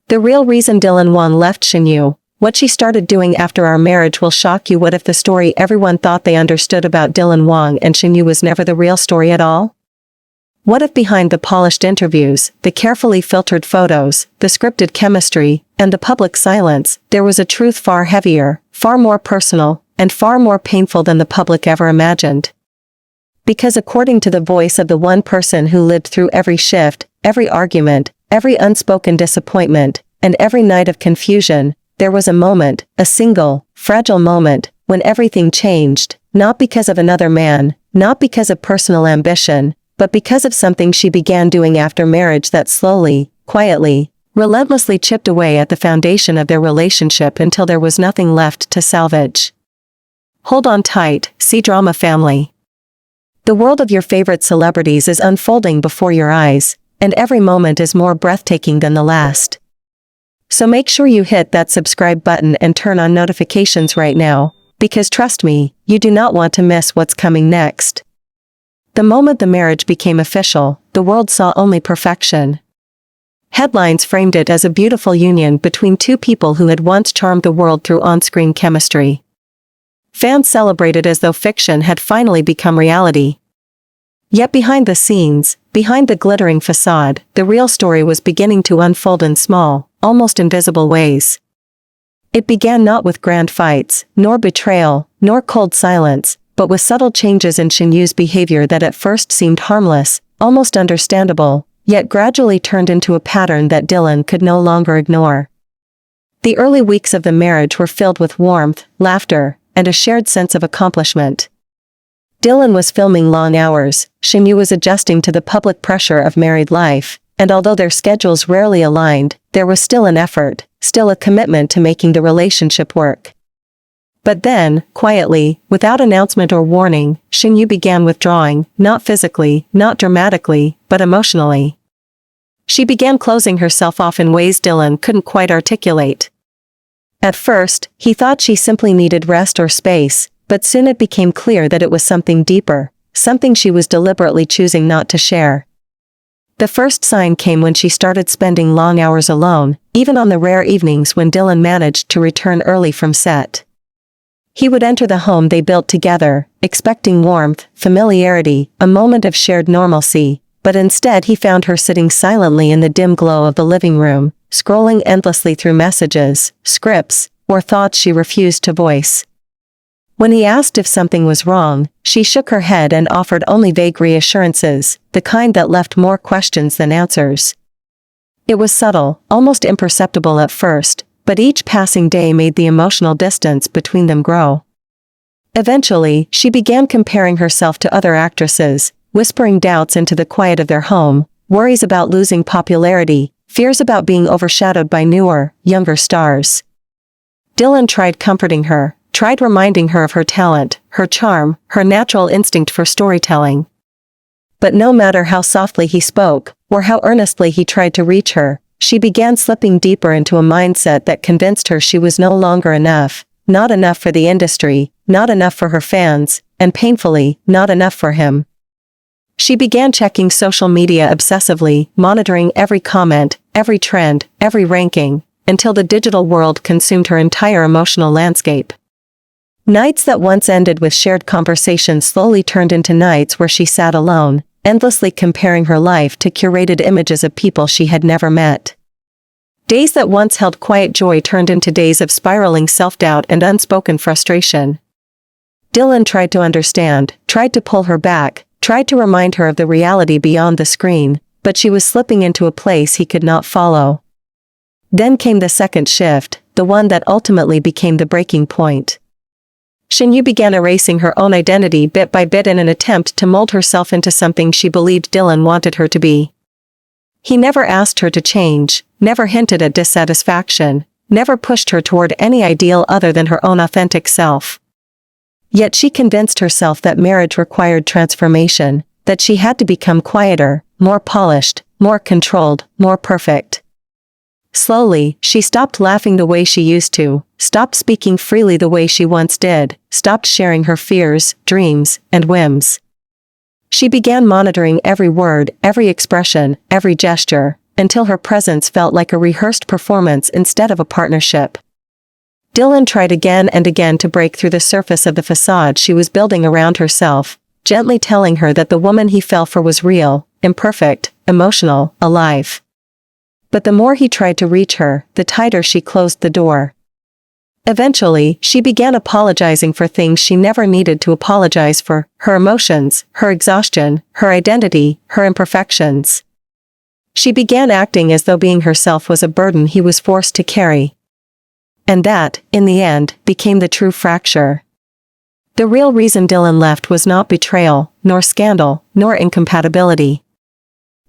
The real reason Dylan Wang left Shen Yue, what she started doing after our marriage will shock you. What if the story everyone thought they understood about Dylan Wang and Shen Yue was never the real story at all? What if behind the polished interviews, the carefully filtered photos, the scripted chemistry, and the public silence, there was a truth far heavier, far more personal, and far more painful than the public ever imagined? Because according to the voice of the one person who lived through every shift, every argument, every unspoken disappointment, and every night of confusion, there was a moment, a single, fragile moment, when everything changed, not because of another man, not because of personal ambition, but because of something she began doing after marriage that slowly, quietly, relentlessly chipped away at the foundation of their relationship until there was nothing left to salvage. Hold on tight, C-Drama family. The world of your favorite celebrities is unfolding before your eyes, and every moment is more breathtaking than the last. So make sure you hit that subscribe button and turn on notifications right now, because trust me, you do not want to miss what's coming next. The moment the marriage became official, the world saw only perfection. Headlines framed it as a beautiful union between two people who had once charmed the world through on-screen chemistry. Fans celebrated as though fiction had finally become reality. Yet behind the scenes, behind the glittering facade, the real story was beginning to unfold in small, almost invisible ways. It began not with grand fights, nor betrayal, nor cold silence, but with subtle changes in Shen Yue's behavior that at first seemed harmless, almost understandable, yet gradually turned into a pattern that Dylan could no longer ignore. The early weeks of the marriage were filled with warmth, laughter, and a shared sense of accomplishment. Dylan was filming long hours, Shen Yue was adjusting to the public pressure of married life, and although their schedules rarely aligned, there was still an effort, still a commitment to making the relationship work. But then, quietly, without announcement or warning, Shen Yue began withdrawing, not physically, not dramatically, but emotionally. She began closing herself off in ways Dylan couldn't quite articulate. At first, he thought she simply needed rest or space, but soon it became clear that it was something deeper, something she was deliberately choosing not to share. The first sign came when she started spending long hours alone, even on the rare evenings when Dylan managed to return early from set. He would enter the home they built together, expecting warmth, familiarity, a moment of shared normalcy, but instead he found her sitting silently in the dim glow of the living room, scrolling endlessly through messages, scripts, or thoughts she refused to voice. When he asked if something was wrong, she shook her head and offered only vague reassurances, the kind that left more questions than answers. It was subtle, almost imperceptible at first, but each passing day made the emotional distance between them grow. Eventually, she began comparing herself to other actresses, whispering doubts into the quiet of their home, worries about losing popularity, fears about being overshadowed by newer, younger stars. Dylan tried comforting her, tried reminding her of her talent, her charm, her natural instinct for storytelling. But no matter how softly he spoke, or how earnestly he tried to reach her, she began slipping deeper into a mindset that convinced her she was no longer enough, not enough for the industry, not enough for her fans, and painfully, not enough for him. She began checking social media obsessively, monitoring every comment, every trend, every ranking, until the digital world consumed her entire emotional landscape. Nights that once ended with shared conversation slowly turned into nights where she sat alone, endlessly comparing her life to curated images of people she had never met. Days that once held quiet joy turned into days of spiraling self-doubt and unspoken frustration. Dylan tried to understand, tried to pull her back, tried to remind her of the reality beyond the screen, but she was slipping into a place he could not follow. Then came the second shift, the one that ultimately became the breaking point. Shen Yue began erasing her own identity bit by bit in an attempt to mold herself into something she believed Dylan wanted her to be. He never asked her to change, never hinted at dissatisfaction, never pushed her toward any ideal other than her own authentic self. Yet she convinced herself that marriage required transformation, that she had to become quieter, more polished, more controlled, more perfect. Slowly, she stopped laughing the way she used to, stopped speaking freely the way she once did, stopped sharing her fears, dreams, and whims. She began monitoring every word, every expression, every gesture, until her presence felt like a rehearsed performance instead of a partnership. Dylan tried again and again to break through the surface of the facade she was building around herself, gently telling her that the woman he fell for was real, imperfect, emotional, alive. But the more he tried to reach her, the tighter she closed the door. Eventually, she began apologizing for things she never needed to apologize for: her emotions, her exhaustion, her identity, her imperfections. She began acting as though being herself was a burden he was forced to carry. And that, in the end, became the true fracture. The real reason Dylan left was not betrayal, nor scandal, nor incompatibility.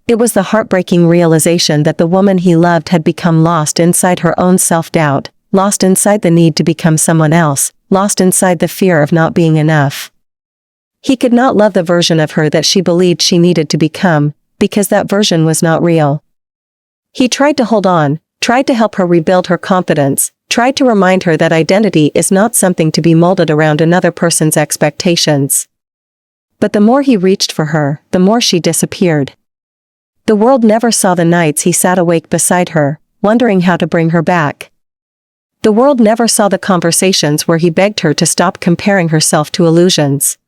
It was the heartbreaking realization that the woman he loved had become lost inside her own self-doubt, lost inside the need to become someone else, lost inside the fear of not being enough. He could not love the version of her that she believed she needed to become, because that version was not real. He tried to hold on, tried to help her rebuild her confidence, tried to remind her that identity is not something to be molded around another person's expectations. But the more he reached for her, the more she disappeared. The world never saw the nights he sat awake beside her, wondering how to bring her back. The world never saw the conversations where he begged her to stop comparing herself to illusions.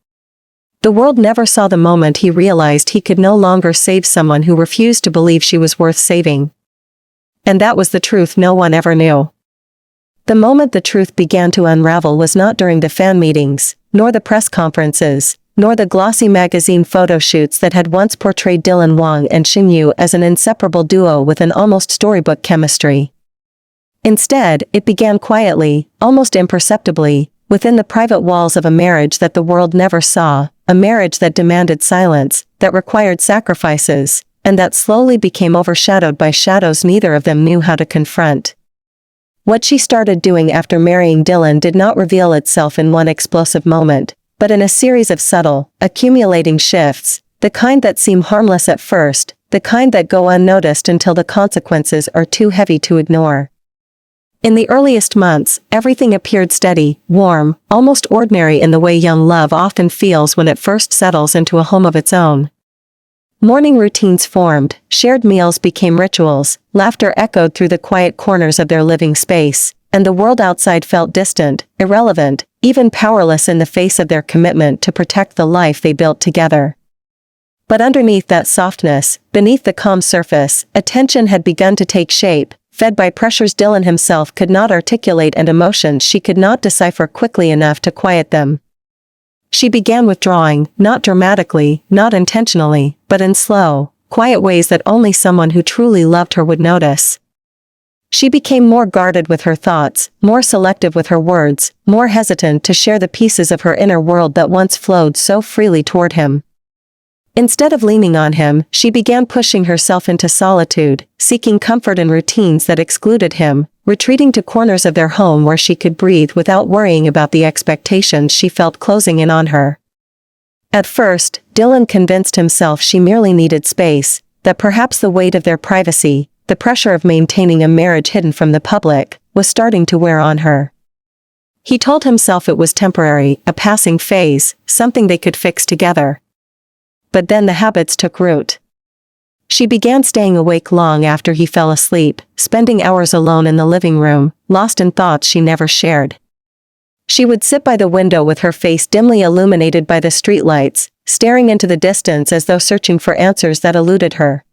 The world never saw the moment he realized he could no longer save someone who refused to believe she was worth saving. And that was the truth no one ever knew. The moment the truth began to unravel was not during the fan meetings, nor the press conferences, nor the glossy magazine photo shoots that had once portrayed Dylan Wang and Shen Yue as an inseparable duo with an almost storybook chemistry. Instead, it began quietly, almost imperceptibly, within the private walls of a marriage that the world never saw, a marriage that demanded silence, that required sacrifices, and that slowly became overshadowed by shadows neither of them knew how to confront. What she started doing after marrying Dylan did not reveal itself in one explosive moment, but in a series of subtle, accumulating shifts, the kind that seem harmless at first, the kind that go unnoticed until the consequences are too heavy to ignore. In the earliest months, everything appeared steady, warm, almost ordinary in the way young love often feels when it first settles into a home of its own. Morning routines formed, shared meals became rituals, laughter echoed through the quiet corners of their living space, and the world outside felt distant, irrelevant, even powerless in the face of their commitment to protect the life they built together. But underneath that softness, beneath the calm surface, a tension had begun to take shape, fed by pressures Dylan himself could not articulate and emotions she could not decipher quickly enough to quiet them. She began withdrawing, not dramatically, not intentionally, but in slow, quiet ways that only someone who truly loved her would notice. She became more guarded with her thoughts, more selective with her words, more hesitant to share the pieces of her inner world that once flowed so freely toward him. Instead of leaning on him, she began pushing herself into solitude, seeking comfort in routines that excluded him, retreating to corners of their home where she could breathe without worrying about the expectations she felt closing in on her. At first, Dylan convinced himself she merely needed space, that perhaps the weight of their privacy, the pressure of maintaining a marriage hidden from the public, was starting to wear on her. He told himself it was temporary, a passing phase, something they could fix together. But then the habits took root. She began staying awake long after he fell asleep, spending hours alone in the living room, lost in thoughts she never shared. She would sit by the window with her face dimly illuminated by the streetlights, staring into the distance as though searching for answers that eluded her.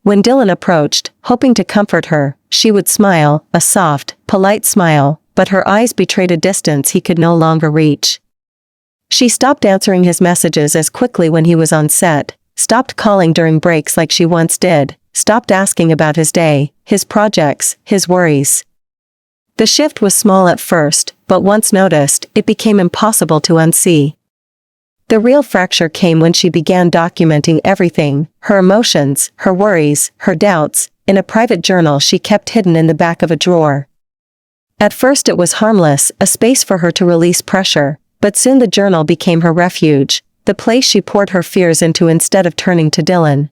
When Dylan approached, hoping to comfort her, she would smile, a soft, polite smile, but her eyes betrayed a distance he could no longer reach. She stopped answering his messages as quickly when he was on set, stopped calling during breaks like she once did, stopped asking about his day, his projects, his worries. The shift was small at first, but once noticed, it became impossible to unsee. The real fracture came when she began documenting everything, her emotions, her worries, her doubts, in a private journal she kept hidden in the back of a drawer. At first it was harmless, a space for her to release pressure, but soon the journal became her refuge, the place she poured her fears into instead of turning to Dylan.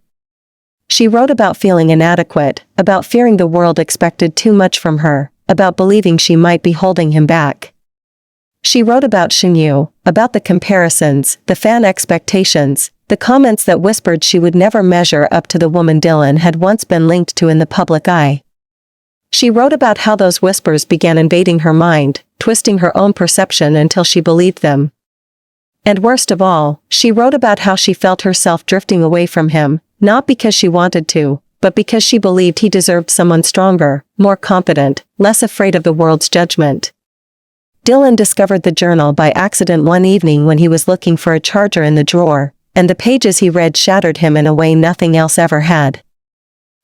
She wrote about feeling inadequate, about fearing the world expected too much from her, about believing she might be holding him back. She wrote about Shen Yue, about the comparisons, the fan expectations, The comments that whispered she would never measure up to the woman Dylan had once been linked to in the public eye. She wrote about how those whispers began invading her mind, twisting her own perception until she believed them. And worst of all, she wrote about how she felt herself drifting away from him, not because she wanted to, but because she believed he deserved someone stronger, more confident, less afraid of the world's judgment. Dylan discovered the journal by accident one evening when he was looking for a charger in the drawer, and the pages he read shattered him in a way nothing else ever had.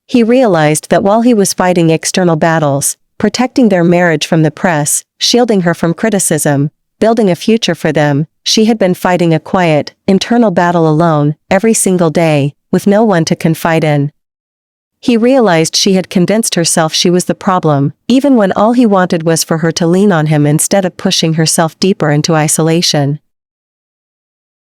He realized that while he was fighting external battles, protecting their marriage from the press, shielding her from criticism, building a future for them, she had been fighting a quiet, internal battle alone, every single day, with no one to confide in. He realized she had convinced herself she was the problem, even when all he wanted was for her to lean on him instead of pushing herself deeper into isolation.